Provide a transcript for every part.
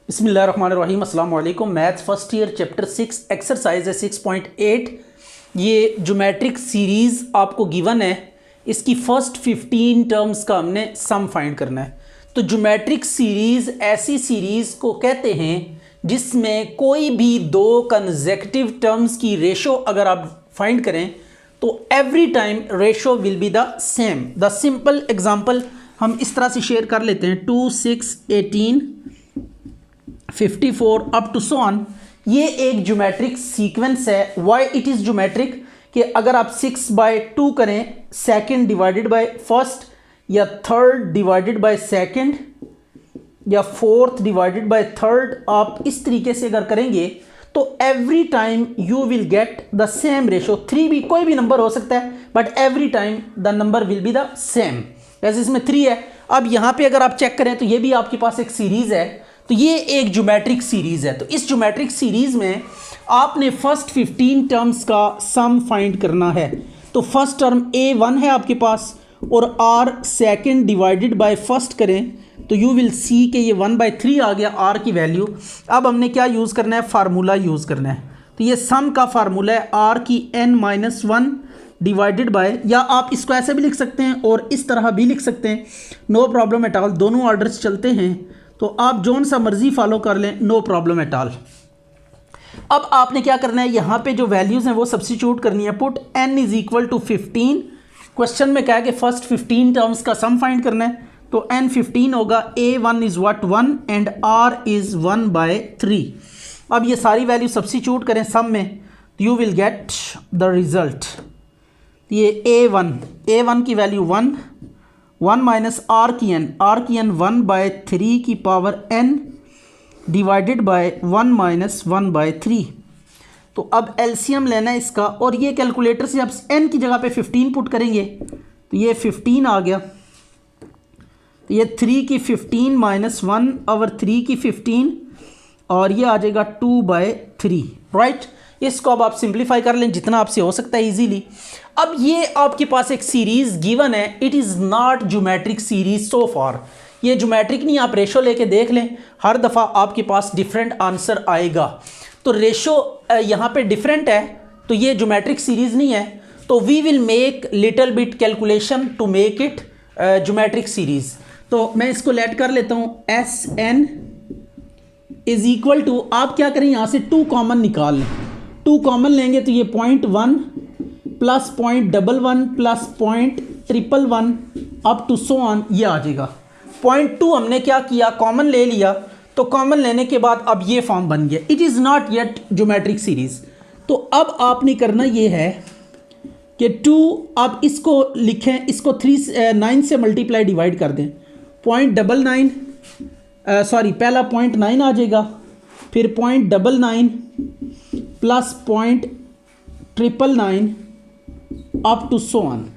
बिस्मिल्लाहिर्रहमानिर्रहीम अस्सलाम वालेकुम। Maths first year chapter 6 exercise है 6.8। ये ज्योमेट्रिक सीरीज़ आपको गिवन है, इसकी फ़र्स्ट 15 टर्म्स का हमने सम फाइंड करना है। तो ज्योमेट्रिक सीरीज़ ऐसी सीरीज़ को कहते हैं जिसमें कोई भी दो कंसेक्यूटिव टर्म्स की रेशो अगर आप फाइंड करें तो every time ratio will be the same. The simple example हम इस तरह से शेयर कर लेते हैं 2, 6, 18, 54 अप टू सो ऑन। ये एक ज्योमेट्रिक सीक्वेंस है। वाई इट इज़ ज्योमेट्रिक कि अगर आप 6/2 करें सेकंड डिवाइडेड बाय फर्स्ट, या थर्ड डिवाइडेड बाय सेकंड, या फोर्थ डिवाइडेड बाय थर्ड, आप इस तरीके से अगर करेंगे तो every time you will get the same ratio. 3 भी कोई भी नंबर हो सकता है but every time the number will be the same. जैसे इसमें 3 है, अब यहाँ पे अगर आप चेक करें तो ये भी आपके पास एक सीरीज़ है। तो ये एक ज्योमेट्रिक सीरीज़ है। तो इस ज्योमेट्रिक सीरीज़ में आपने फर्स्ट 15 टर्म्स का सम फाइंड करना है। तो फर्स्ट टर्म a1 है आपके पास और r second divided by first करें तो यू विल सी कि ये 1/3 आ गया r की वैल्यू। अब हमने क्या यूज़ करना है, फार्मूला यूज़ करना है। तो ये सम का फार्मूला है r की n-1 डिवाइडेड बाय, या आप इसको ऐसे भी लिख सकते हैं और इस तरह भी लिख सकते हैं, नो प्रॉब्लम एट ऑल। दोनों ऑर्डर्स चलते हैं तो आप जोन सा मर्जी फॉलो कर लें, नो प्रॉब्लम एट ऑल। अब आपने क्या करना है, यहाँ पे जो वैल्यूज़ हैं वो सब्स्टिट्यूट करनी है। Put n is equal to 15। Question में क्या है कि फर्स्ट 15 टर्म्स का सम फाइंड करना है। तो n 15 होगा, a1 is what 1 and r is 1/3। अब ये सारी वैल्यू सब्स्टिट्यूट करें सम में तो you will get the result. ये a1 की वैल्यू 1 माइनस r की n 1/3 की power n divided by 1 minus 1/3। तो अब एलसीएम लेना है इसका, और ये कैलकुलेटर से आप n की जगह पे 15 पुट करेंगे तो ये 15 आ गया। तो ये 3 की 15 माइनस 1/3 की 15 और ये आ जाएगा 2/3, राइट। इसको अब आप सिंप्लीफाई कर लें जितना आपसे हो सकता है इजीली। अब ये आपके पास एक सीरीज गिवन है, it is not geometric series so far. ये ज्योमेट्रिक नहीं, आप रेशो लेके देख लें, हर दफ़ा आपके पास डिफरेंट आंसर आएगा। तो रेशो यहाँ पे डिफरेंट है तो ये ज्योमेट्रिक सीरीज नहीं है। तो we will make little bit calculation to make it geometric series. तो मैं इसको लेट कर लेता हूँ, Sn इज इक्वल टू, आप क्या करें यहाँ से 2 कॉमन निकाल लें। 2 कॉमन लेंगे तो ये 0.1 plus 0.11 plus 0.111 up to so on, ये आ जाएगा। 0.2 हमने क्या किया, कॉमन ले लिया। तो कॉमन लेने के बाद अब ये फॉर्म बन गया। It is not yet geometric series. तो अब आपने करना ये है कि 2, आप इसको लिखें, इसको 9 से मल्टीप्लाई डिवाइड कर दें। 0.99 सॉरी पहला 0.9 आ जाएगा, फिर 0.99 plus 0.999 up to so on.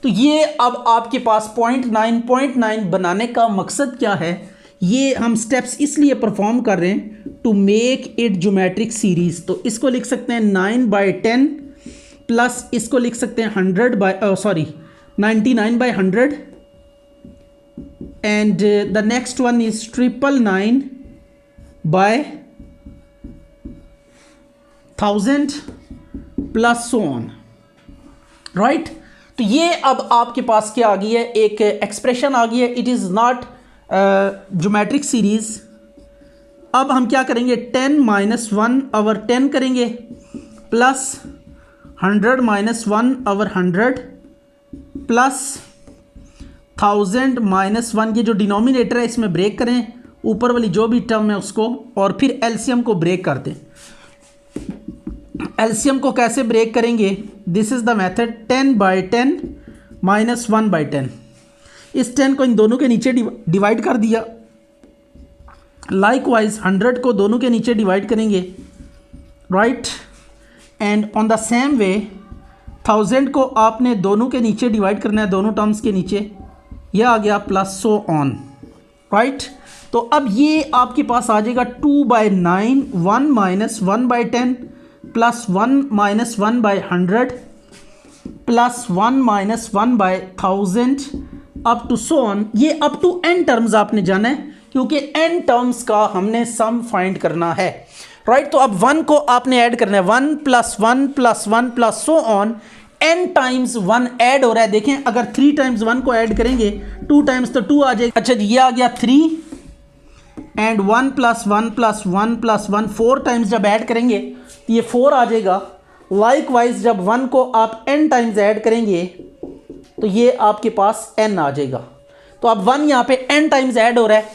तो ये अब आपके पास 0.9 बनाने का मकसद क्या है, ये हम स्टेप्स इसलिए परफॉर्म कर रहे हैं to make it geometric series. तो इसको लिख सकते हैं 9/10 प्लस इसको लिख सकते हैं 99/100 and the next one is 999/1000 plus so on, right. तो ये अब आपके पास क्या आ गई है, एक एक्सप्रेशन आ गई है। It is not geometric series. अब हम क्या करेंगे, 10 माइनस 1/10 करेंगे प्लस 100 माइनस 1/100 प्लस 1000 माइनस 1। ये जो डिनोमिनेटर है इसमें ब्रेक करें, ऊपर वाली जो भी टर्म है उसको, और फिर एलसीएम को ब्रेक कर दें। एलसीएम को कैसे ब्रेक करेंगे, this is the method. 10/10 minus 1/10, इस 10 को इन दोनों के नीचे डिवाइड कर दिया। लाइकवाइज 100 को दोनों के नीचे डिवाइड करेंगे, right. And on the same way 1000 को आपने दोनों के नीचे डिवाइड करना है, दोनों टर्म्स के नीचे, यह आ गया प्लस सो ऑन, राइट। तो अब ये आपके पास आ जाएगा 2/9, 1 minus 1/10 plus 1 minus 1/100 plus 1 minus 1/1000 up to so on. ये अप टू n टर्म्स आपने जाना है क्योंकि n टर्म्स का हमने सम फाइंड करना है, राइट। तो अब 1 को आपने ऐड करना है, 1 plus 1 plus 1 plus so on, n times 1 add हो रहा है। देखें अगर 3 टाइम्स 1 को ऐड करेंगे 2 टाइम्स तो 2 आ जाएगा। अच्छा जी, ये आ गया 3 and 1 plus 1 plus 1 plus 1, 4 times जब ऐड करेंगे ये 4 आ जाएगा। लाइकवाइज जब 1 को आप n टाइम्स ऐड करेंगे तो ये आपके पास n आ जाएगा। तो अब 1 यहाँ पे n टाइम्स ऐड हो रहा है,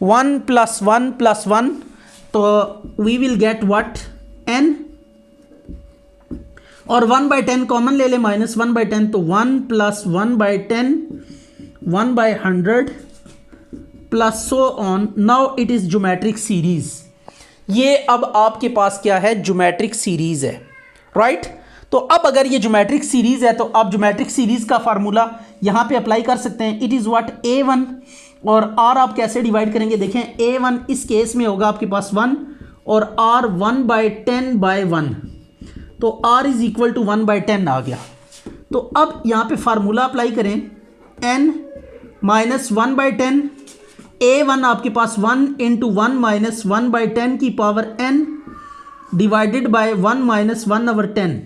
1 प्लस 1 प्लस 1, तो we will get what, n, और 1/10 कॉमन ले ले, -1/10, तो 1 plus 1/10, 1/100 plus so on. Now it is geometric series. ये अब आपके पास क्या है, ज्योमेट्रिक सीरीज है, राइट। तो अब अगर ये ज्योमेट्रिक सीरीज है तो आप ज्योमेट्रिक सीरीज का फार्मूला यहां पे अप्लाई कर सकते हैं। इट इज व्हाट, a1, और r आप कैसे डिवाइड करेंगे, देखें a1 इस केस में होगा आपके पास 1 और r 1/10/1, तो r इज इक्वल टू 1/10 आ गया। तो अब यहाँ पे फार्मूला अप्लाई करें, n माइनस 1/10, a1 आपके पास 1 इंटू 1 माइनस 1/10 की power n divided by 1 minus 1/10,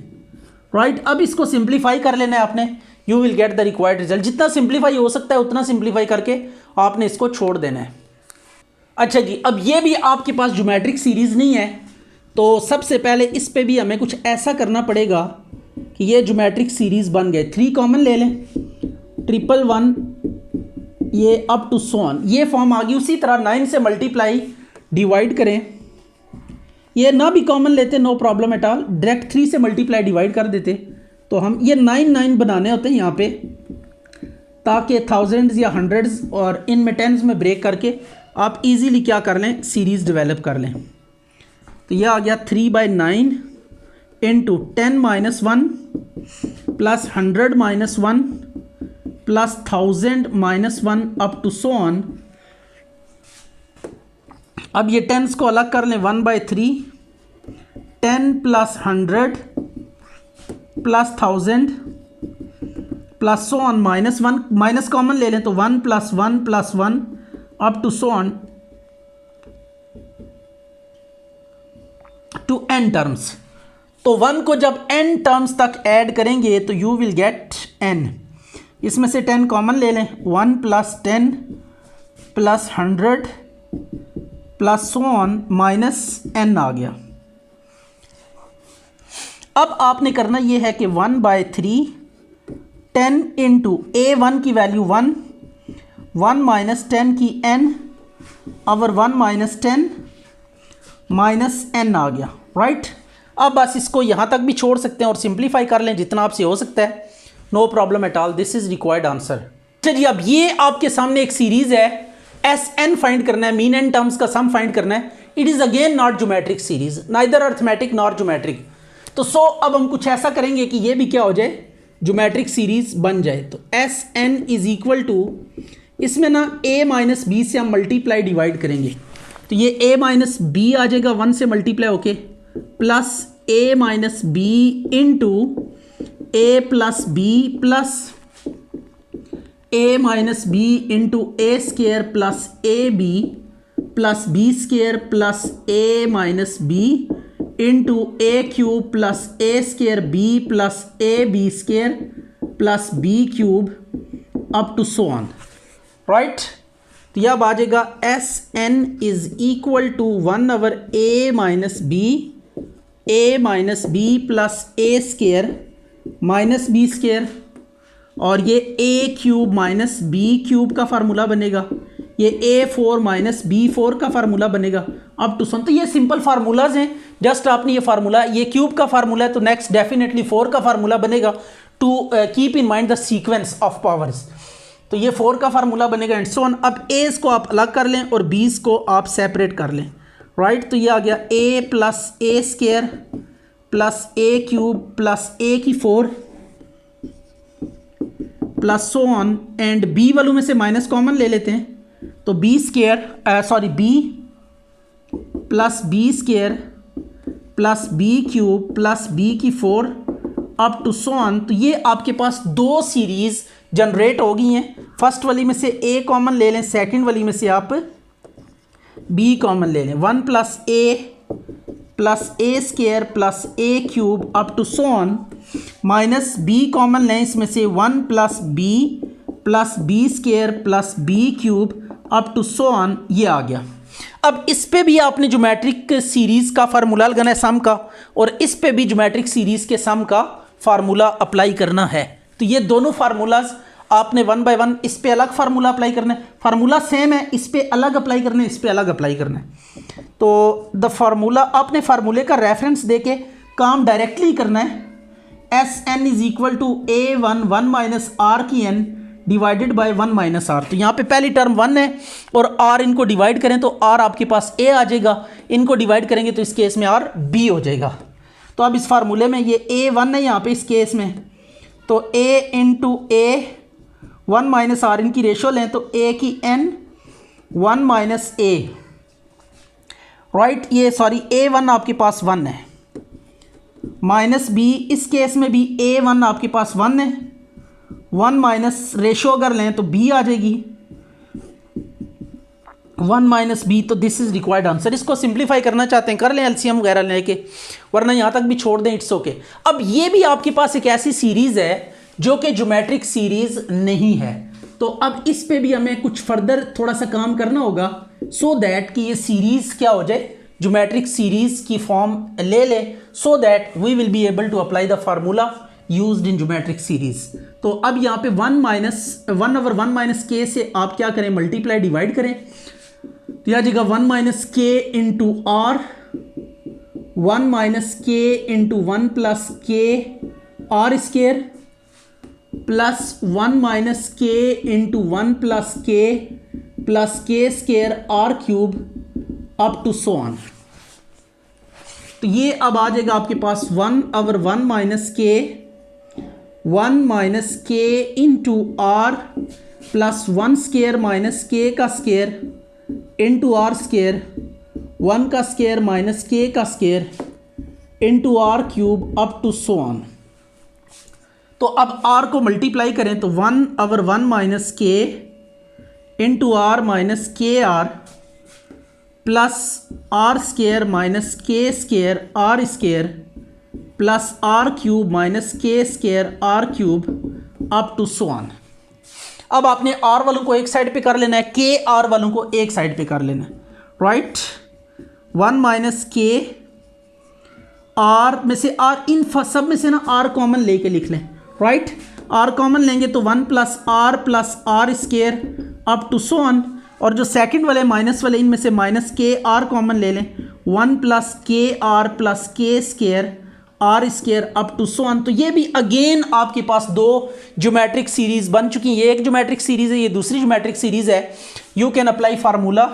right. अब इसको सिंप्लीफाई कर लेना है आपने, you will get the required result. जितना सिंप्लीफाई हो सकता है उतना सिंप्लीफाई करके आपने इसको छोड़ देना है। अच्छा जी, अब ये भी आपके पास ज्योमेट्रिक सीरीज नहीं है, तो सबसे पहले इस पे भी हमें कुछ ऐसा करना पड़ेगा कि ये ज्योमेट्रिक सीरीज बन गए। 3 कॉमन ले लें, 111, ये अप टू सो ऑन, ये फॉर्म आ गई। उसी तरह 9 से मल्टीप्लाई डिवाइड करें, ये ना भी कॉमन लेते no problem at all, direct 3 से मल्टीप्लाई डिवाइड कर देते, तो हम ये 9 बनाने होते हैं यहाँ पे, ताकि थाउजेंड्स या हंड्रेड्स और इनमें टेंस में ब्रेक करके आप इजीली क्या कर लें, सीरीज़ डेवलप कर लें। तो यह आ गया 3/9 into 10 minus 1 plus 100 minus 1 plus 1000 minus 1 up to so on. अब ये टेंस को अलग कर लें, 1/3, 10 plus 100 plus 1000 plus so on minus 1, minus common ले लें तो 1 plus 1 plus 1 up to so on to n terms. तो 1 को जब n टर्म्स तक ऐड करेंगे तो यू विल गेट n। इसमें से 10 कॉमन ले लें, 1 plus 10 plus 100 plus so on minus n आ गया। अब आपने करना ये है कि 1/3, 10 इंटू a1 की वैल्यू 1, 1 माइनस 10 की n, और 1 माइनस 10 माइनस n आ गया, राइट। अब बस इसको यहाँ तक भी छोड़ सकते हैं और सिंप्लीफाई कर लें जितना आपसे हो सकता है, no problem at all, this is required answer. चलिए अब ये आपके सामने एक सीरीज है, Sn फाइंड करना है, मीन एन टर्म्स का सम फाइंड करना है। It is again not geometric series, neither arithmetic nor geometric. तो अब हम कुछ ऐसा करेंगे कि ये भी क्या हो जाए, ज्योमेट्रिक सीरीज बन जाए। तो Sn इज इक्वल टू, इसमें ना a माइनस बी से हम मल्टीप्लाई डिवाइड करेंगे, तो ये a माइनस बी आ जाएगा 1 से मल्टीप्लाई होके, plus a minus B into a plus B plus a minus B into A square plus A B plus B square plus a minus B into A cube plus A square B plus A B square plus B cube up to so on, right. तो यह आ जाएगा Sn is equal to 1/a minus B plus A square minus B square, और ये a cube minus B cube का formula बनेगा, ये a4 minus b4 का फार्मूला बनेगा अप टू सो ऑन। तो ये सिंपल फार्मूलाज हैं, जस्ट आपने ये फार्मूला, ये क्यूब का फार्मूला है तो नेक्स्ट डेफिनेटली 4 का फार्मूला बनेगा, to keep in mind the sequence of powers. तो ये 4 का फार्मूला बनेगा एंड सो ऑन। अब एज को आप अलग कर लें और बीस को आप सेपरेट कर लें, राइट। तो ये आ गया a plus A square plus A cube plus a की 4 plus so on, and b वालों में से माइनस कॉमन ले लेते हैं, तो b square sorry b plus B square plus B cube plus b की 4 अप टू सो ऑन। तो ये आपके पास 2 सीरीज जनरेट हो गई हैं। फर्स्ट वाली में से ए कॉमन ले लें, सेकंड वाली में से आप बी कॉमन ले लें, 1 plus A square plus A cube up to so on, minus B common लें इसमें से, 1 plus B square plus B cube up to so on, ये आ गया। अब इस पे भी आपने ज्योमेट्रिक सीरीज़ का फार्मूला लगाना है सम का, और इस पे भी ज्योमेट्रिक सीरीज़ के सम का फार्मूला अप्लाई करना है। तो ये दोनों फार्मूलाज आपने 1 बाय 1, इस पे अलग फार्मूला अप्लाई करना है, फार्मूला सेम है, इस पे अलग अप्लाई करना है, इस पे अलग अप्लाई करना है। तो द फार्मूला, आपने फार्मूले का रेफरेंस देके काम डायरेक्टली करना है। S n is equal to a one 1 minus are की n divided by 1 minus are. तो यहाँ पे पहली टर्म 1 है और आर इनको डिवाइड करें तो आर आपके पास ए आ जाएगा, इनको डिवाइड करेंगे तो इस केस में आर बी हो जाएगा। तो अब इस फार्मूले में ये ए 1 है यहाँ पे इस केस में, तो ए इंटू ए 1 माइनस आर, इनकी रेशो लें तो ए की एन 1 माइनस ए, राइट, ये सॉरी A1 आपके पास 1 है, माइनस बी, इस केस में भी A1 आपके पास 1 है, 1 माइनस रेशो अगर लें तो B आ जाएगी 1 माइनस बी। तो दिस इज रिक्वायर्ड आंसर। इसको सिंप्लीफाई करना चाहते हैं कर लें एलसीएम वगैरह लेके, वरना यहाँ तक भी छोड़ दें, इट्स ओके। अब ये भी आपके पास एक ऐसी सीरीज़ है जो कि ज्योमेट्रिक सीरीज़ नहीं है, तो अब इस पे भी हमें कुछ फर्दर थोड़ा सा काम करना होगा सो दैट कि ये सीरीज़ क्या हो जाए, ज्योमेट्रिक सीरीज़ की फॉर्म ले ले, so that we will be able to apply the formula used in geometric series. तो अब यहाँ पे 1 ओवर 1 माइनस के से आप क्या करें, मल्टीप्लाई डिवाइड करें, तो यह आ जाएगा 1 माइनस के इंटू आर, 1 माइनस के into 1 plus K R square plus 1 minus के into 1 plus K square are cube up to so on. तो ये अब आ जाएगा आपके पास 1 ओवर 1 माइनस के into R plus 1 square minus के का स्केयर इंटू आर स्केयर, 1 का स्केयर माइनस के का square into are cube up to so on. तो अब r को मल्टीप्लाई करें तो 1 ओवर 1 माइनस के इंटू आर माइनस के are plus are square minus k square are square plus are cube minus k square are cube up to so on. अब आपने are वालों को एक साइड पे कर लेना है, के आर वालों को एक साइड पे कर लेना है, राइट। 1 माइनस के आर में से आर, इन सब में से ना आर कॉमन लेके लिख लें, राइट। आर कॉमन लेंगे तो 1 plus are square up to so on, और जो सेकंड वाले माइनस वाले इनमें से माइनस के आर कॉमन ले लें, 1 plus K square are square up to so on. तो ये भी अगेन आपके पास दो ज्योमेट्रिक सीरीज बन चुकी हैं, ये एक ज्योमेट्रिक सीरीज है, ये दूसरी ज्योमेट्रिक सीरीज है। You can apply formula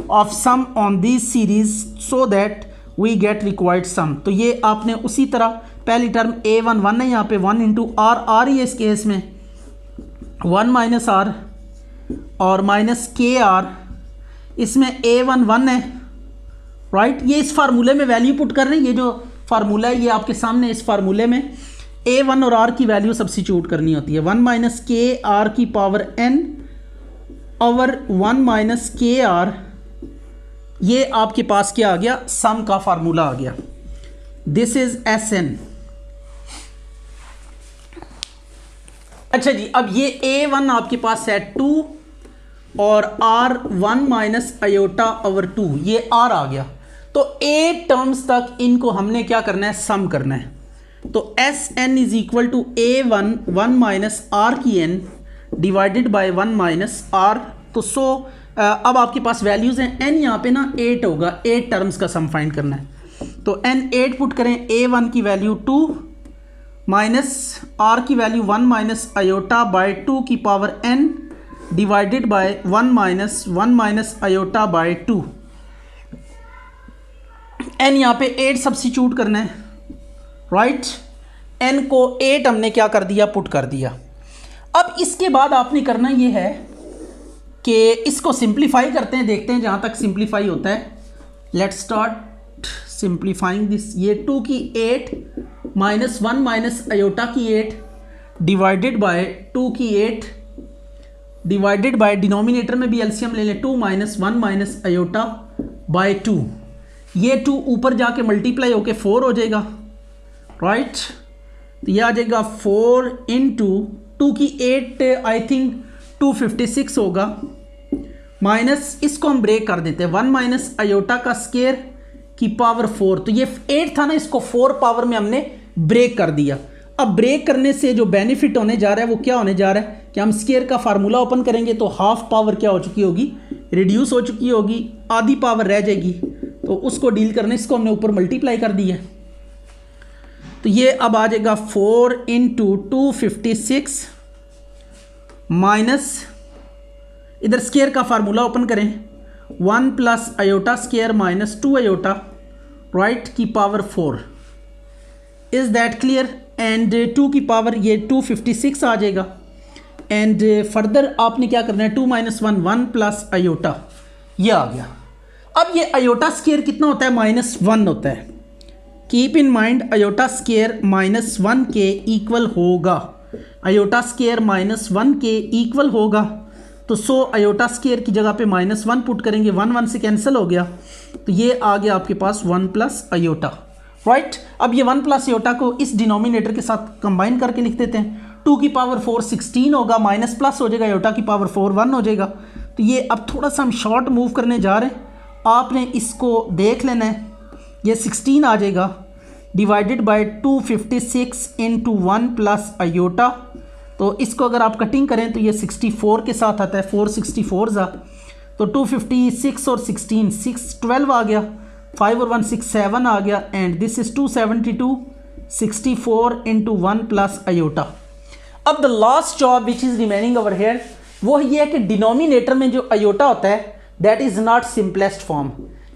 of sum on this series so that we get required sum. तो ये आपने उसी तरह पहली टर्म A1 1 है यहाँ पे, 1 इंटू आर ही है इस केस में, 1 माइनस आर और माइनस के आर, इसमें A1 1 है, राइट। ये इस फार्मूले में वैल्यू पुट कर रहे हैं, ये जो फार्मूला है ये आपके सामने, इस फार्मूले में A1 और R की वैल्यू सब्स्टिट्यूट करनी होती है, 1 माइनस के आर की पावर n ओवर 1 माइनस के आर, ये आपके पास क्या आ गया, सम का फार्मूला आ गया। This is Sn। अच्छा जी, अब ये A1 आपके पास है 2 और R 1 माइनस आयोटा ओवर 2, ये R आ गया। तो 8 टर्म्स तक इनको हमने क्या करना है, सम करना है। तो Sn is equal to A1 1 minus are की n divided by 1 minus are. तो अब आपके पास वैल्यूज़ हैं, n यहाँ पे ना 8 होगा, 8 टर्म्स का सम फाइंड करना है। तो n 8 पुट करें, A1 की वैल्यू 2 माइनस r की वैल्यू 1 माइनस आयोटा बाय 2 की power n divided by 1 minus iota by 2। n यहाँ पे 8 सब्स्टिट्यूट करना है, राइट। n को 8 हमने क्या कर दिया, पुट कर दिया। अब इसके बाद आपने करना ये है कि इसको सिंप्लीफाई करते हैं, देखते हैं जहाँ तक सिंप्लीफाई होता है। Let's start simplifying this. ये 2 की 8 माइनस 1 माइनस आयोटा की 8 डिवाइडेड बाय 2 की 8 डिवाइडेड बाय, डिनोमिनेटर में भी एलसीएम ले लें, 2 माइनस 1 माइनस आयोटा बाय 2, ये 2 ऊपर जाके मल्टीप्लाई होके 4 हो जाएगा, राइट। तो ये आ जाएगा 4 इंटू 2 की 8 आई थिंक 256 होगा, माइनस इसको हम ब्रेक कर देते हैं, 1 माइनस आयोटा का स्केयर की पावर 4, तो ये 8 था ना, इसको 4 पावर में हमने ब्रेक कर दिया। अब ब्रेक करने से जो बेनिफिट होने जा रहा है वो क्या होने जा रहा है कि हम स्केयर का फार्मूला ओपन करेंगे तो हाफ पावर क्या हो चुकी होगी, रिड्यूस हो चुकी होगी, आधी पावर रह जाएगी, तो उसको डील करने इसको हमने ऊपर मल्टीप्लाई कर दिया। तो ये अब आ जाएगा 4 इंटू 256 माइनस, इधर स्केयर का फार्मूला ओपन करें, 1 plus iota square minus 2 iota, right, की power 4। Is that clear? And 2 की पावर ये 256 आ जाएगा। एंड फर्दर आपने क्या करना है, 2 माइनस 1 1 प्लस आयोटा, ये आ गया। अब ये आयोटा स्केयर कितना होता है, -1 होता है। Keep in mind iota square -1 के इक्वल होगा, आयोटा स्केयर -1 के इक्वल होगा। तो 100 आयोटा स्केयर की जगह पे -1 पुट करेंगे, 1 1 से कैंसिल हो गया, तो ये आ गया आपके पास 1 प्लस आयोटा, राइट। अब ये 1 प्लस आयोटा को इस डिनोमिनेटर के साथ कंबाइन करके लिख देते हैं, 2 की पावर 4 16 होगा, माइनस प्लस हो जाएगा, आयोटा की पावर 4 1 हो जाएगा। तो ये अब थोड़ा सा हम शॉर्ट मूव करने जा रहे हैं, आपने इसको देख लेना है, ये 16 आ जाएगा divided by 256 into 1 plus iota. तो इसको अगर आप कटिंग करें तो ये 64 के साथ आता है, 4 64 ज़ा, तो 256 और 16 6 12 आ गया, 5 और 1 6 7 आ गया, and this is 272 64 into 1 plus iota. अब the last job which is remaining over here वो ये है कि डिनोमिनेटर में जो आयोटा होता है that is not simplest form.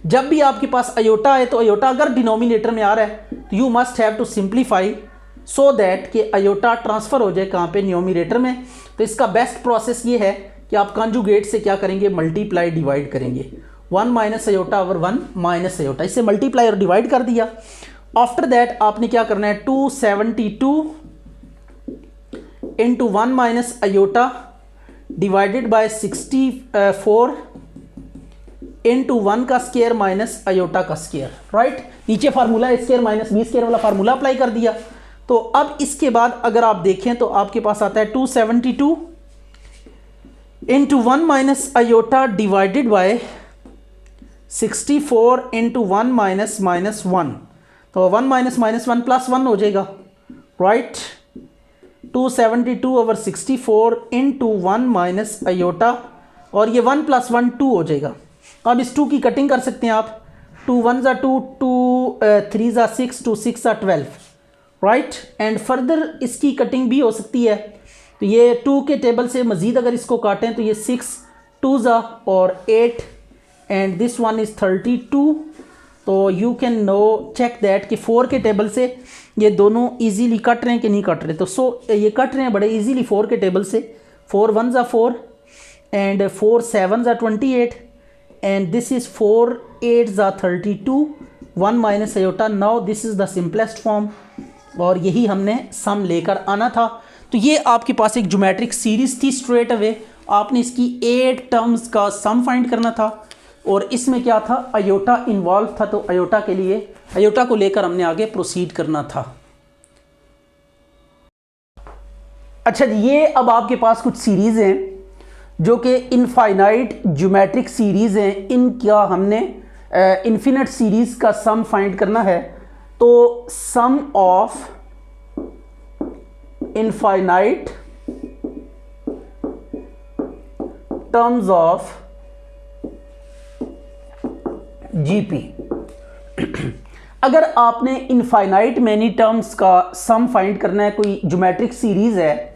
जब भी आपके पास आयोटा है तो आयोटा अगर डिनोमिनेटर में आ रहा है तो you must have to simplify so that कि आयोटा ट्रांसफ़र हो जाए कहाँ पे, न्यूमिनेटर में। तो इसका बेस्ट प्रोसेस ये है कि आप कॉन्जुगेट से क्या करेंगे, मल्टीप्लाई डिवाइड करेंगे, 1 minus iota over 1 minus iota, इससे मल्टीप्लाई और डिवाइड कर दिया। आफ्टर दैट आपने क्या करना है, 272 into 1 minus iota divided by 64 into 1 का स्केयर माइनस आयोटा का स्केयर, राइट। नीचे फार्मूला ए स्केयर माइनस बी स्केयर वाला फार्मूला अप्लाई कर दिया। तो अब इसके बाद अगर आप देखें तो आपके पास आता है 272 into 1 minus iota divided by 64 into 1 minus minus 1, तो 1 माइनस माइनस 1 प्लस 1 हो जाएगा, right. 272 over 64 into 1 minus iota, और ये 1 प्लस 1 2 हो जाएगा। अब इस 2 की कटिंग कर सकते हैं आप, 2 1 ज़ा 2, 2 3 ज़ा 6, 2 6 ज़ा 12, राइट। एंड फर्दर इसकी कटिंग भी हो सकती है, तो ये 2 के टेबल से मज़ीद अगर इसको काटें तो ये 6 2 ज़ा और 8, एंड दिस वन इज़ 32। तो you can no check that कि 4 के टेबल से ये दोनों इजीली कट रहे हैं कि नहीं कट रहे। तो ये कट रहे हैं बड़े इजीली 4 के टेबल से, 4 1 ज़ा 4 एंड 4 7 ज़ा 28, एंड दिस इज़ 4 8 ज़ा 32, 1 minus iota. Now this is the simplest form, और यही हमने सम लेकर आना था। तो ये आपके पास एक ज्योमेट्रिक सीरीज़ थी, स्ट्रेट अवे आपने इसकी 8 टर्म्स का सम फाइंड करना था, और इसमें क्या था, आयोटा इन्वॉल्व था, तो आयोटा के लिए आयोटा को लेकर हमने आगे प्रोसीड करना था। अच्छा जी, ये अब आपके पास कुछ सीरीज़ हैं जो कि इनफाइनाइट ज्योमेट्रिक सीरीज़ हैं, इनका हमने इन्फिनिट सीरीज़ का सम फाइंड करना है। तो sum of infinite terms of GP, अगर आपने इनफाइनाइट मैनी टर्म्स का सम फाइंड करना है, कोई ज्योमेट्रिक सीरीज़ है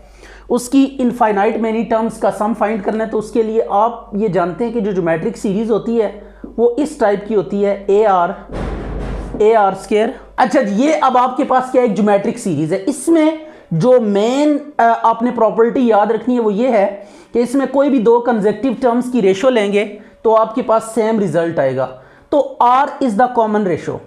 उसकी इनफाइनाइट मैनी टर्म्स का सम फाइंड करना है, तो उसके लिए आप ये जानते हैं कि जो ज्योमेट्रिक सीरीज़ होती है वो इस टाइप की होती है, ए आर स्क्वायर। अच्छा, ये अब आपके पास क्या एक ज्योमेट्रिक सीरीज़ है, इसमें जो मेन आपने प्रॉपर्टी याद रखनी है वो ये है कि इसमें कोई भी 2 कंसेक्टिव टर्म्स की रेशो लेंगे तो आपके पास सेम रिजल्ट आएगा। तो R is the common ratio.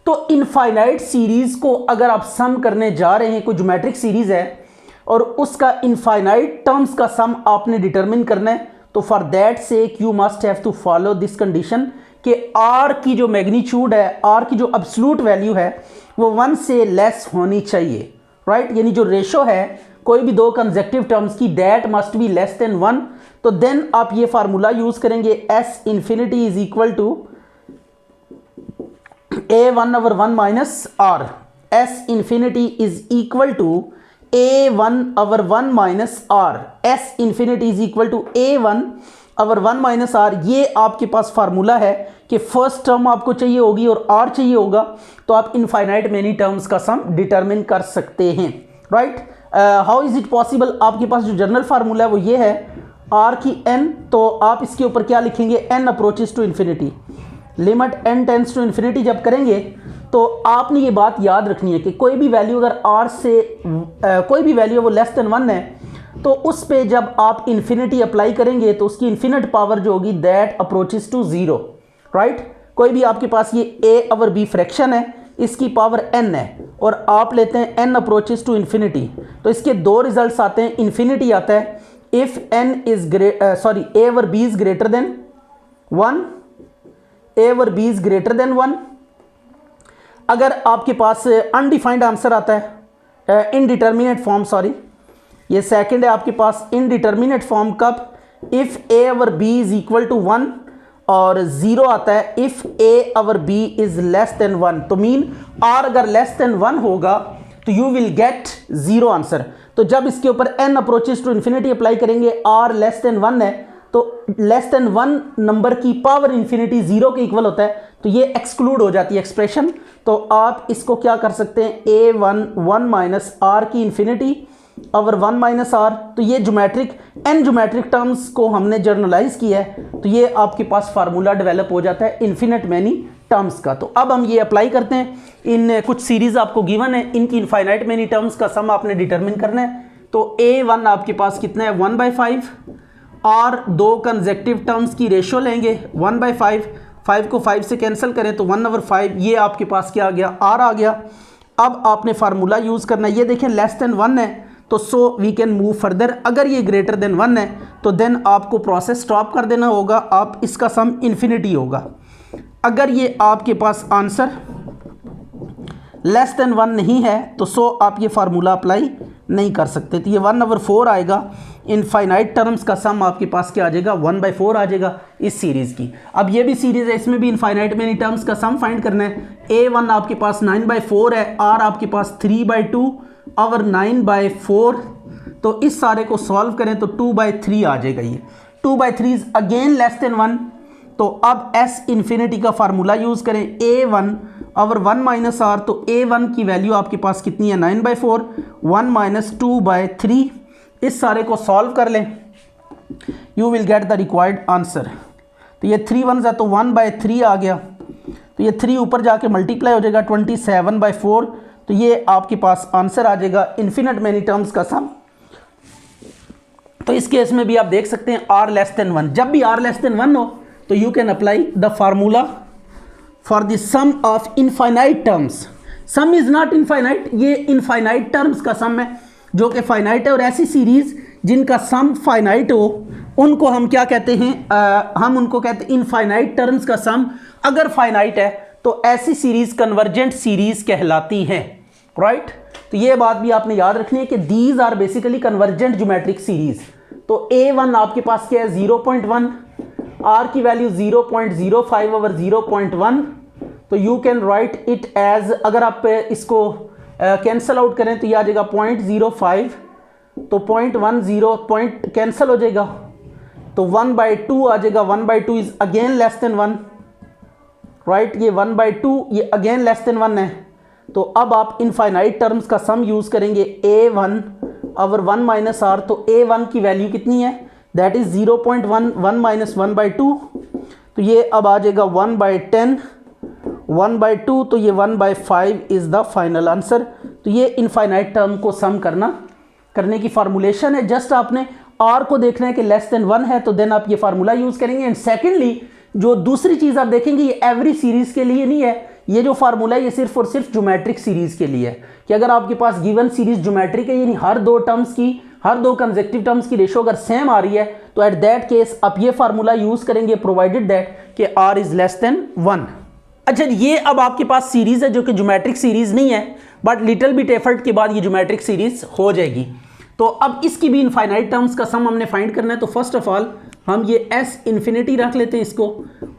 तो इनफाइनाइट सीरीज़ को अगर आप सम करने जा रहे हैं, कोई ज्योमेट्रिक सीरीज़ है, और उसका इनफाइनाइट टर्म्स का सम आपने डिटरमिन करना है। तो for that sake you must have to follow this condition कि आर की जो मैग्नीट्यूड है, आर की जो एब्सोल्यूट वैल्यू है वो 1 से लेस होनी चाहिए, राइट। यानी जो रेशो है कोई भी दो कंसेक्टिव टर्म्स की, that must be less than 1। तो देन आप ये फार्मूला यूज करेंगे, S infinity is equal to a1/1 minus R. S infinity is equal to a1/1 minus R. S infinity is equal to a1/1 minus R. ये आपके पास formula है कि first term आपको चाहिए होगी और आर चाहिए होगा, तो आप इनफाइनाइट मेनी टर्म्स का सम डिटरमिन कर सकते हैं, right. How is it possible? आपके पास जो जनरल फार्मूला है वो ये है, आर की n, तो आप इसके ऊपर क्या लिखेंगे, n approaches to infinity, limit n tends to infinity जब करेंगे तो आपने ये बात याद रखनी है कि कोई भी वैल्यू अगर r से कोई भी वैल्यू है वो लेस देन 1 है, तो उस पे जब आप इन्फिनिटी अप्लाई करेंगे तो उसकी इन्फिनिट पावर जो होगी दैट अप्रोचेस टू 0, राइट। कोई भी आपके पास ये a/b फ्रैक्शन है, इसकी पावर n है और आप लेते हैं n अप्रोचेस टू इन्फिनिटी, तो इसके दो रिजल्ट्स आते हैं। इन्फिनिटी आता है if n is a/b is greater than 1, a/b is greater than 1। अगर आपके पास अनडिफाइंड आंसर आता है, इनडिटर्मिनेट फॉर्म, सॉरी ये सेकंड है आपके पास, इनडिटर्मिनेट फॉर्म कब, if a/b is equal to 1, और 0 आता है if a/b is less than 1। तो मीन r अगर लेस देन 1 होगा तो यू विल गेट 0 आंसर। तो जब इसके ऊपर n approaches to infinity apply करेंगे, r लेस देन 1 है, तो लेस देन 1 नंबर की पावर इन्फिनिटी 0 के इक्वल होता है, तो ये एक्सक्लूड हो जाती है एक्सप्रेशन। तो आप इसको क्या कर सकते हैं, a1 माइनस आर की इन्फिनिटी ओवर 1 माइनस आर। तो ये ज्योमेट्रिक एन ज्योमेट्रिक टर्म्स को हमने जर्नलाइज किया है, तो ये आपके पास फार्मूला डेवलप हो जाता है इन्फिनिट मैनी टर्म्स का। तो अब हम ये अप्लाई करते हैं, इन कुछ सीरीज आपको गिवन है, इनकी इनफाइनाइट मैनी टर्म्स का सम आपने डिटरमिन करना है। तो a1 आपके पास कितना है, 1/5, और दो कंसेक्टिव टर्म्स की रेशो लेंगे 1/5, 5 को 5 से कैंसिल करें तो 1/5, ये आपके पास क्या आ गया, r आ गया। अब आपने फार्मूला यूज़ करना है, ये देखें लेस देन 1 है, तो so we can move further. अगर ये ग्रेटर देन 1 है तो देन आपको प्रोसेस स्टॉप कर देना होगा, आप इसका सम इन्फिनिटी होगा। अगर ये आपके पास आंसर लेस देन 1 नहीं है तो सो आप ये फार्मूला अप्लाई नहीं कर सकते, तो ये 1/4 आएगा। इनफाइनाइट टर्म्स का सम आपके पास क्या आ जाएगा, 1/4 आ जाएगा इस सीरीज़ की। अब ये भी सीरीज़ है, इसमें भी इनफाइनाइट मैनी टर्म्स का सम फाइंड करना है। a1 आपके पास 9/4 है, r आपके पास 3/2 और 9/4, तो इस सारे को सॉल्व करें तो 2/3 आ जाएगा। ये 2/3 इज अगेन लेस देन 1, तो अब s इन्फिनिटी का फार्मूला यूज़ करें, a1 और 1 माइनस आर। तो a1 की वैल्यू आपके पास कितनी है, 9/4, 1 माइनस 2/3, इस सारे को सॉल्व कर लें, you will get the required answer. तो ये 3 1 है तो 1/3 आ गया, तो ये 3 ऊपर जाके मल्टीप्लाई हो जाएगा 27/4, तो ये आपके पास आंसर आ जाएगा इन्फिनिट मैनी टर्म्स का सम। तो इस केस में भी आप देख सकते हैं r लेस देन 1, जब भी r लेस देन 1 हो तो you can apply the formula for the sum of infinite terms. Sum is not infinite, ये इनफाइनाइट टर्म्स का सम है जो कि फाइनाइट है, और ऐसी सीरीज जिनका सम फाइनाइट हो उनको हम क्या कहते हैं, हम उनको कहते हैं इनफाइनाइट टर्म्स का सम अगर फाइनाइट है तो ऐसी सीरीज कन्वर्जेंट सीरीज कहलाती है, राइट। तो ये बात भी आपने याद रखनी है कि these are basically convergent geometric series. तो a1 आपके पास क्या है, 0.1, r की वैल्यू 0.05 ओवर 0.1, तो you can write it as, अगर आप इसको कैंसल आउट करें तो ये आ जाएगा 0.05, तो 0.10 पॉइंट कैंसिल हो जाएगा, तो 1/2 आ जाएगा। 1/2 is again less than 1, right. ये 1/2 ये अगेन लेस देन 1 है, तो अब आप इनफाइनाइट टर्म्स का सम यूज़ करेंगे, a1 और 1 माइनस आर। तो a1 की वैल्यू कितनी है, दैट इज 0.1, 1 माइनस 1/2, तो ये अब आ जाएगा 1/10, 1/2, तो ये 1/5 इज़ द फाइनल आंसर। तो ये इनफाइनाइट टर्म को सम करने की फार्मूलेशन है। जस्ट आपने r को देखना है कि लेस देन 1 है, तो देन आप ये फार्मूला यूज़ करेंगे। एंड सेकेंडली जो दूसरी चीज़ आप देखेंगे, ये एवरी सीरीज़ के लिए नहीं है, ये जो फार्मूला है ये सिर्फ और सिर्फ ज्योमेट्रिक सीरीज के लिए है कि अगर आपके पास गिवन सीरीज ज्योमेट्रिक है, यानी हर दो कंसेक्टिव टर्म्स की रेशो अगर सेम आ रही है, तो एट दैट केस आप ये फार्मूला यूज करेंगे प्रोवाइडेड दैट कि r इज लेस देन 1। अच्छा, ये अब आपके पास सीरीज है जो कि ज्योमेट्रिक सीरीज नहीं है, बट लिटिल बिट एफर्ट के बाद ये ज्योमेट्रिक सीरीज हो जाएगी। तो अब इसकी भी इनफाइनाइट टर्म्स का सम हमने फाइंड करना है। तो फर्स्ट ऑफ ऑल हम ये s इन्फिनिटी रख लेते हैं, इसको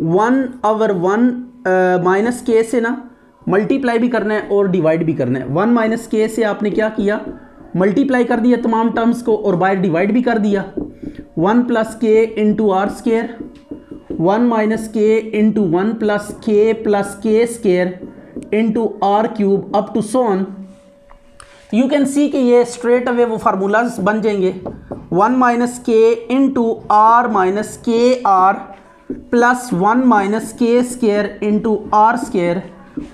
1/1 माइनस के से ना मल्टीप्लाई भी करना है और डिवाइड भी करना है। 1 माइनस के से आपने क्या किया, मल्टीप्लाई कर दिया तमाम टर्म्स को और बाय डिवाइड भी कर दिया। 1 plus K into are square, 1 minus के into 1 plus K square into are cube up to so on. तो यू कैन सी कि ये स्ट्रेट अवे वो फार्मूलाज बन जाएंगे। 1 माइनस के इंटू आर माइनस के are plus 1 minus k square into are square,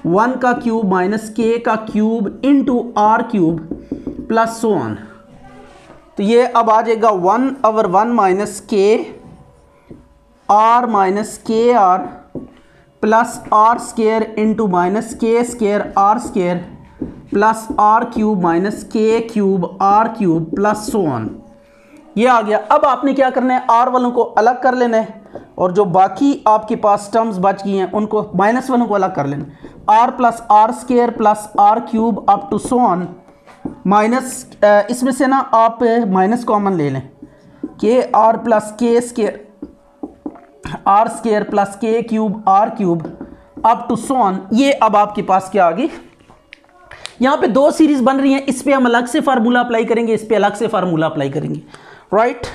1 का क्यूब माइनस के का cube into are cube plus so on. तो ये अब आ जाएगा 1/1 माइनस के आर माइनस के are plus are square into minus k square are square plus are cube minus k cube are cube plus so on. ये आ गया। अब आपने क्या करना है, आर वालों को अलग कर लेना है और जो बाकी आपके पास टर्म्स बच गई हैं उनको माइनस वालों को अलग कर लेना। R plus are square plus are cube up to so on minus, इसमें से ना आप माइनस कॉमन ले लें, K are plus K square are square plus K cube are cube up to so on. ये अब आपके पास क्या आ गई, यहाँ पे दो सीरीज बन रही हैं, इस पे हम अलग से फार्मूला अप्लाई करेंगे, इस पे अलग से फार्मूला अप्लाई करेंगे, राइट।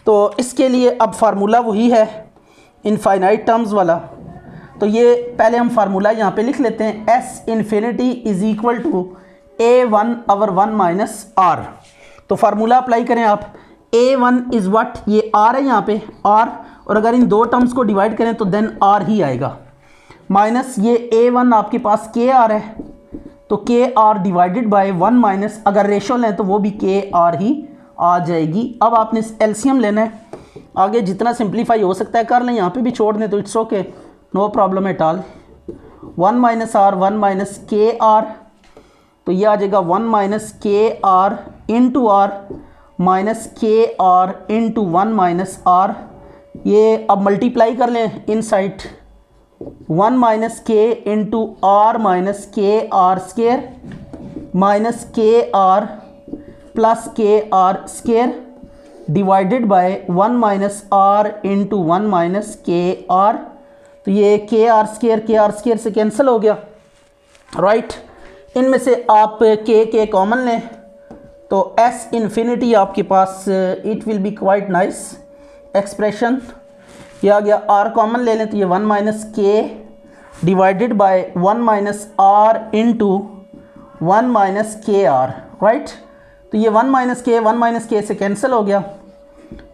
तो इसके लिए अब फार्मूला वही है इनफाइनाइट टर्म्स वाला। तो ये पहले हम फार्मूला यहाँ पे लिख लेते हैं, s infinity is equal to a1/1 minus r। तो फार्मूला अप्लाई करें आप, a1 इज व्हाट, ये r है यहाँ पे r, और अगर इन दो टर्म्स को डिवाइड करें तो देन r ही आएगा, माइनस ये a1 आपके पास के आर है, तो के आर डिवाइडेड बाय 1 माइनस, अगर रेशो लें तो वो भी के आर ही आ जाएगी। अब आपने एलसीएम लेना है, आगे जितना सिंप्लीफाई हो सकता है कर लें, यहाँ पे भी छोड़ दें तो it's okay, no problem at all. 1 minus R 1 minus के आर, तो ये आ जाएगा 1 माइनस के आर इंटू आर माइनस के आर इंटू 1 माइनस आर। ये अब मल्टीप्लाई कर लें इन साइड, 1 माइनस के इंटू आर माइनस के आर स्केयर माइनस के are plus K R square divided by 1 minus are into 1 minus के आर। तो ये के आर स्केयर से कैंसिल हो गया, राइट। इनमें से आप के कॉमन लें तो s इन्फिनिटी आपके पास, it will be quite nice expression. ये आ गया, r कॉमन ले लें तो ये 1 minus K divided by 1 minus are into 1 minus के आर, राइट। तो ये 1 माइनस के से कैंसिल हो गया,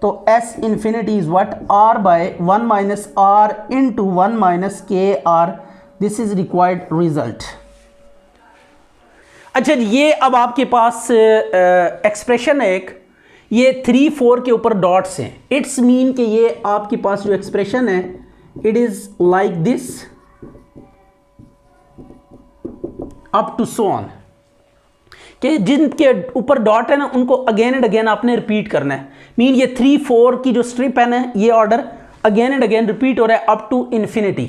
तो s infinity is what, r by 1 minus are into 1 minus के r. This is required result. अच्छा, ये अब आपके पास एक्सप्रेशन है एक, ये 3 4 के ऊपर डॉट्स हैं, इट्स मीन कि ये आपके पास जो एक्सप्रेशन है it is like this up to so on, कि जिनके ऊपर डॉट है ना उनको अगेन एंड अगेन आपने रिपीट करना है। मीन ये 3 4 की जो स्ट्रिप है ना, ये order again and again repeat हो रहा है अप टू इन्फिनिटी।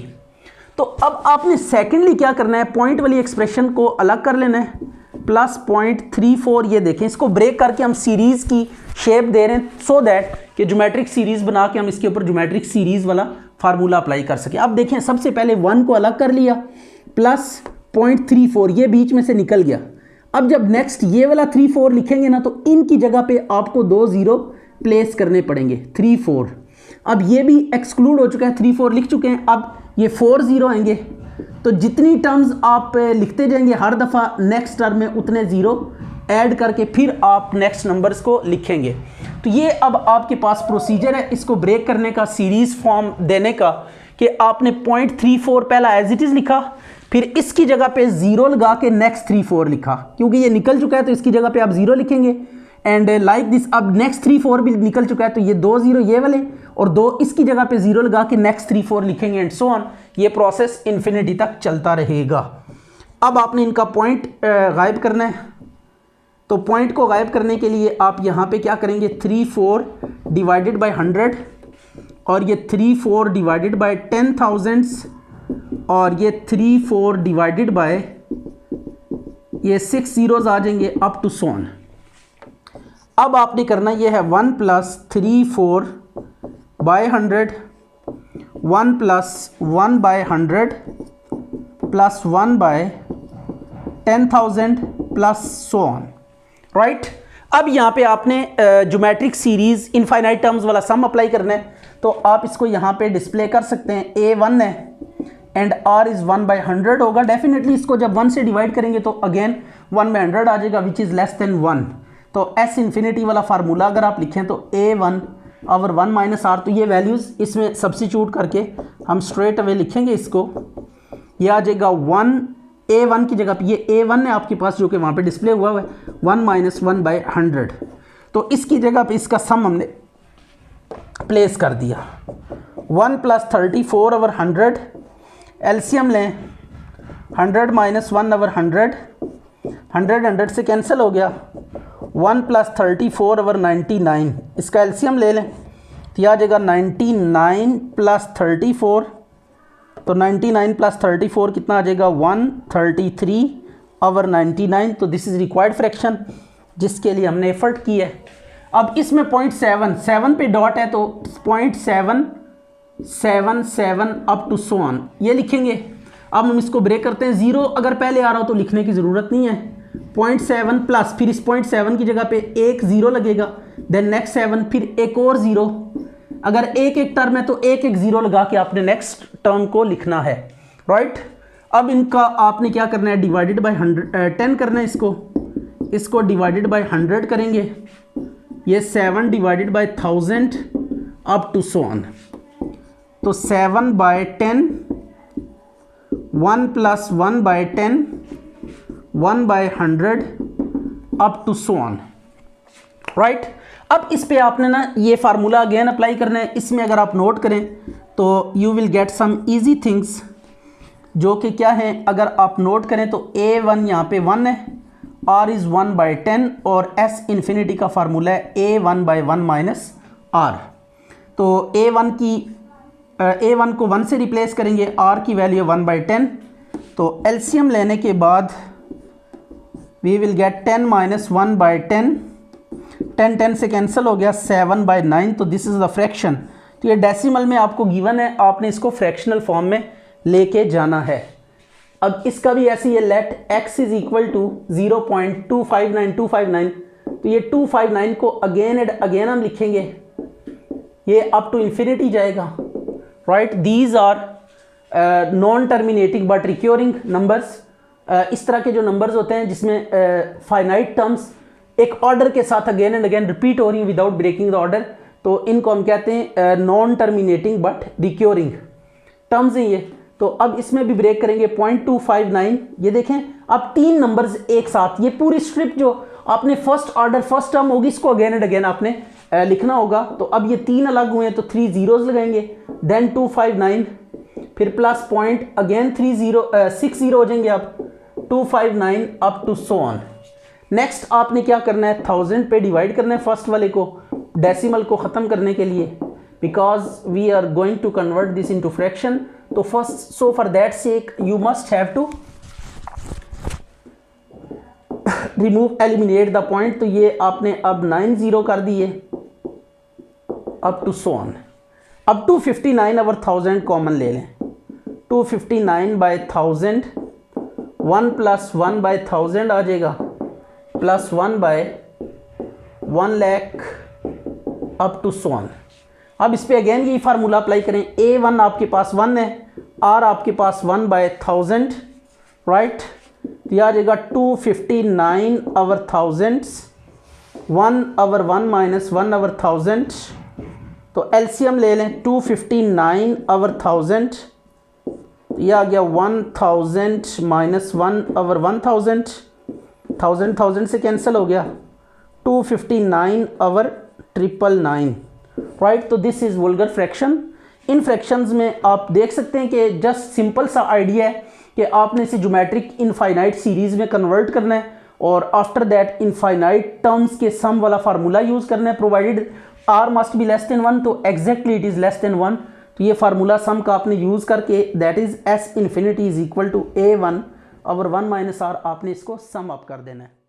तो अब आपने सेकेंडली क्या करना है, पॉइंट वाली एक्सप्रेशन को अलग कर लेना है, प्लस 0.34, ये देखें इसको ब्रेक करके हम सीरीज की शेप दे रहे हैं सो दैट कि ज्योमेट्रिक सीरीज बना के हम इसके ऊपर ज्योमेट्रिक सीरीज वाला फार्मूला अप्लाई कर सकें। अब देखें, सबसे पहले 1 को अलग कर लिया, प्लस 0.34 ये बीच में से निकल गया। अब जब नेक्स्ट ये वाला 3 4 लिखेंगे ना तो इनकी जगह पे आपको 2 0 प्लेस करने पड़ेंगे, 3 4। अब ये भी एक्सक्लूड हो चुका है, 3 4 लिख चुके हैं, अब ये 4 0 आएंगे। तो जितनी टर्म्स आप लिखते जाएंगे हर दफ़ा नेक्स्ट टर्म में उतने ज़ीरो ऐड करके फिर आप नेक्स्ट नंबर्स को लिखेंगे। तो ये अब आपके पास प्रोसीजर है इसको ब्रेक करने का, सीरीज़ फॉर्म देने का, कि आपने 0.34 पहला एज इट इज़ लिखा, फिर इसकी जगह पे 0 लगा के नेक्स्ट 3 4 लिखा, क्योंकि ये निकल चुका है तो इसकी जगह पे आप 0 लिखेंगे, एंड लाइक दिस। अब नेक्स्ट 3 4 भी निकल चुका है, तो ये 2 0 ये वाले और 2 इसकी जगह पे 0 लगा के नेक्स्ट 3 4 लिखेंगे एंड सो ऑन। ये प्रोसेस इन्फिनिटी तक चलता रहेगा। अब आपने इनका पॉइंट गायब करना है, तो पॉइंट को गायब करने के लिए आप यहाँ पे क्या करेंगे, 3 4 डिवाइडेड बाय 100 और ये 3 4 डिवाइडेड बाय 10,000 और ये 3 4 डिवाइडेड बाय ये 6 zeros आ जाएंगे अप टू सो ऑन। अब आपने करना ये है 1 + 3 4 by 100, 1 + 1 by 100 plus 1 by 10,000 plus so on, right. अब यहाँ पे आपने ज्योमेट्रिक सीरीज इनफाइनाइट टर्म्स वाला सम अप्लाई करना है, तो आप इसको यहाँ पे डिस्प्ले कर सकते हैं। A1 है एंड R इज़ 1/100 होगा। डेफिनेटली इसको जब 1 से डिवाइड करेंगे तो अगेन 1/100 आ जाएगा विच इज़ लेस देन 1। तो S इन्फिनिटी वाला फार्मूला अगर आप लिखें तो A1 ओवर 1 - R, तो ये वैल्यूज़ इसमें सब्स्टिट्यूट करके हम स्ट्रेट अवे लिखेंगे इसको। ये आ जाएगा 1 A1 की जगह पे ये A1 है आपके पास जो कि वहाँ पे डिस्प्ले हुआ है 1 - 1/100। तो इसकी जगह पे इसका सम हमने प्लेस कर दिया। 1 + 34 ओवर 100, एलसीएम लें 100 - 1/100, 100 से कैंसिल हो गया। 1 + 34 ओवर 99, इसका एलसीएम ले लें तो यह आ जाएगा 99 + 34, तो 99 + 34 कितना आ जाएगा 133 ओवर 99। तो दिस इज़ रिक्वायर्ड फ्रैक्शन जिसके लिए हमने एफर्ट की है। अब इसमें 0.7 पे डॉट है तो 0.777 अप टू सो ऑन ये लिखेंगे। अब हम इसको ब्रेक करते हैं। 0 अगर पहले आ रहा हो तो लिखने की ज़रूरत नहीं है। 0.7 प्लस फिर इस 0.7 की जगह पे एक 0 लगेगा, देन नेक्स्ट 7 फिर एक और 0। अगर एक एक टर्म है तो एक एक 0 लगा के आपने नेक्स्ट टर्म को लिखना है, राइट। अब इनका आपने क्या करना है, डिवाइडेड बाय 10 करना है। इसको डिवाइडेड बाय 100 करेंगे, ये 7 divided by 1000 up to so on. तो 7/10, 1 + 1/10, 1/100 up to so on, right. अब इस पे आपने ना ये फार्मूला अगेन अप्लाई करना है। इसमें अगर आप नोट करें तो you will get some easy things, जो कि क्या है, अगर आप नोट करें तो A1 यहाँ पे 1 है, R इज़ 1/10 और S इन्फिनिटी का फार्मूला है A1/1 - R। तो A1 को 1 से रिप्लेस करेंगे, R की वैल्यू है 1/10। तो एलसीएम लेने के बाद वी विल गेट 10 - 1/10, 10 से कैंसिल हो गया, 7/9। तो दिस इज़ द फ्रैक्शन। तो ये डेसिमल में आपको गिवन है, आपने इसको फ्रैक्शनल फॉर्म में लेके जाना है। अब इसका भी ऐसे ही है, let x is equal to 0.259259। तो ये 259 को अगेन एंड अगेन हम लिखेंगे, ये अप टू इन्फिनिटी जाएगा, right. These are non terminating but recurring numbers. इस तरह के जो नंबर्स होते हैं जिसमें फाइनाइट टर्म्स एक ऑर्डर के साथ अगेन एंड अगेन रिपीट हो रही हैं विदाउट ब्रेकिंग द ऑर्डर, तो इनको हम कहते हैं non terminating but recurring terms हैं ये। तो अब इसमें भी ब्रेक करेंगे 0.259। ये देखें अब 3 नंबर्स एक साथ, ये पूरी स्ट्रिप जो आपने फर्स्ट ऑर्डर फर्स्ट टर्म होगी इसको अगेन एंड अगेन आपने लिखना होगा। तो अब ये 3 अलग हुए हैं तो 3 zeros लगाएंगे, देन 259 फिर प्लस पॉइंट अगेन 6 0 हो जाएंगे, अब 259 up to so on. Next आपने क्या करना है, 1000 पे डिवाइड करना है फर्स्ट वाले को, डेसिमल को ख़त्म करने के लिए, because we are going to convert this into fraction. तो first, so for that sake you must have to remove eliminate the point. तो ये आपने अब 9 0 कर दिए अप टू सो ऑन। अब 259 ओवर 1000 कॉमन ले लें, 259/1000, 1 + 1/1000 आ जाएगा, plus 1/1 lakh up to so on. अब इस पे अगेन यही फार्मूला अप्लाई करें। A1 आपके पास 1 है, R आपके पास 1/1000, राइट। तो यह आ जाएगा 259 ओवर 1000, 1 ओवर 1 - 1 ओवर 1000। तो एलसीएम ले लें, 259 ओवर 1000, यह आ गया 1000 - 1 ओवर 1000, 1000 से कैंसिल हो गया, 259 over 999, राइट। तो दिस इज़ वुल्गर फ्रैक्शन। इन फ्रैक्शंस में आप देख सकते हैं कि जस्ट सिंपल सा आइडिया है कि आपने इसे ज्योमेट्रिक इनफाइनाइट सीरीज़ में कन्वर्ट करना है और आफ्टर दैट इनफाइनाइट टर्म्स के सम वाला फार्मूला यूज़ करना है, provided R must be less than 1, तो exactly it is less than 1। तो ये फार्मूला सम का आपने यूज़ करके that is S infinity is equal to A1 over 1 - R, आपने इसको सम अप कर देना है।